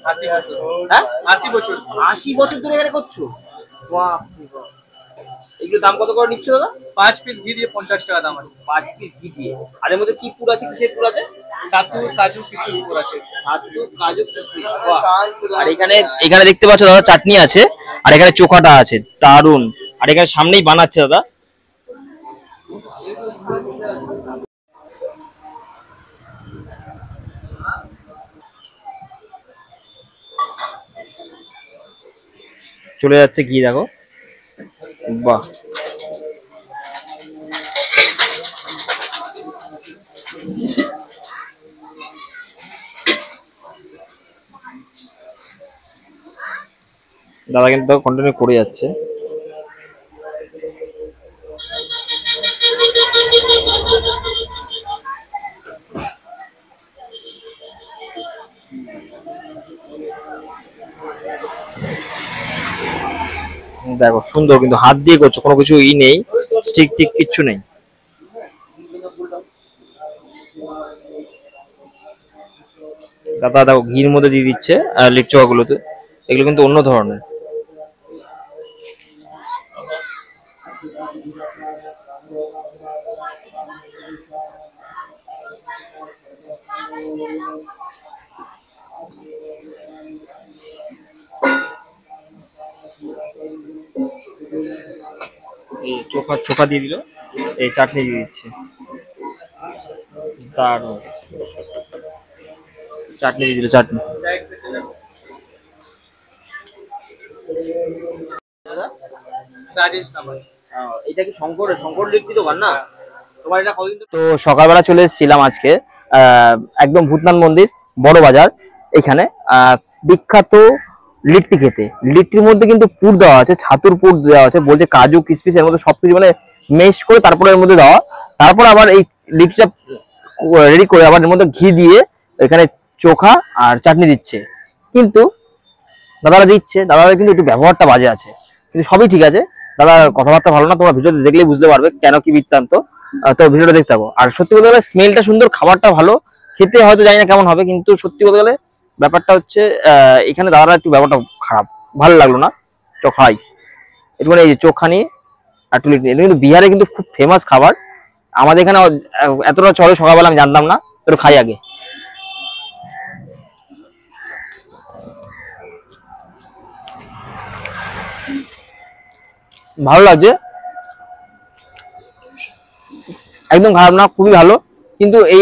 80 বছর। হ্যাঁ 80 বছর। 80 বছর ধরে এখানে করছো? বাহ, এগুলো দাম কত করে নিচ্ছ দাদা? 5 পিস ঘি দিয়ে 50 টাকা দাম আছে। 5 পিস ঘি দিয়ে। আর এর মধ্যে কি পুর আছে, কিসের পুর আছে? ছাতু কাজু কিশমিশ পুর আছে। ছাতু কাজু কিশমিশ। বাহ। আর এখানে এখানে দেখতে পাচ্ছ দাদা চাটনি আছে, আর এখানে চোখাটা আছে, দারুন। আর এখানে সামনেই বানাচ্ছে দাদা। চলে যাচ্ছে ঘি, দেখো। বাহ, দাদা কিন্তু কন্টিনিউ করে যাচ্ছে। দেখো সুন্দর, কিন্তু হাত দিয়ে করছো, কোনো কিছু ই নেই, স্টিক টিক কিচ্ছু নেই। দাদা দেখো ঘির মধ্যে দিয়ে দিচ্ছে লিট্টি চোখা গুলোতে, এগুলো কিন্তু অন্য ধরনের। এই চোখা চোখা দিয়ে দিল, এই চাটনি দিয়ে দিচ্ছে, দারুণ। চাটনি দিয়ে দিল, চাটনি। রাজেশ নাম্বার। এটা কি শঙ্কর লিট্টি দোকান না? তোমার এটা কতদিন? তো সকালবেলা চলে এসেছিলাম আজকে একদম ভূতনাথ মন্দির বড় বাজার, এখানে বিখ্যাত লিট্টি খেতে। লিট্টির মধ্যে কিন্তু পুর দেওয়া আছে, ছাতুর পুর দেওয়া আছে, বলছে কাজু কিশমিশ এর মধ্যে সবকিছু মানে মেশ করে তারপরে এর মধ্যে দেওয়া। তারপর আবার এই লিট্টিটা রেডি করে আবার এর মধ্যে ঘি দিয়ে এখানে চোখা আর চাটনি দিচ্ছে। কিন্তু দাদারা দিচ্ছে, দাদারা কিন্তু একটু ব্যবহারটা বাজে আছে, কিন্তু সবই ঠিক আছে। দাদা কথাবার্তা ভালো না, তোমরা ভিডিওতে দেখলেই বুঝতে পারবে কেন কি বৃত্তান্ত। তো ভিডিওটা দেখতে পাবো। আর সত্যি বলতে গেলে স্মেলটা সুন্দর, খাবারটা ভালো, খেতে হয়তো জানি না কেমন হবে, কিন্তু সত্যি বলতে গেলে ব্যাপারটা হচ্ছে এখানে দাদারা একটু ব্যাপারটা খারাপ, ভালো লাগলো না। চোখাই একটু মানে এই যে চোখানি আর টুলিট, এটা কিন্তু বিহারে কিন্তু খুব ফেমাস খাবার। আমাদের এখানে এতটা চলে সকালবেলা আমি জানতাম না, একটু খাই আগে। ভালো লাগছে, একদম খারাপ না, খুবই ভালো। কিন্তু এই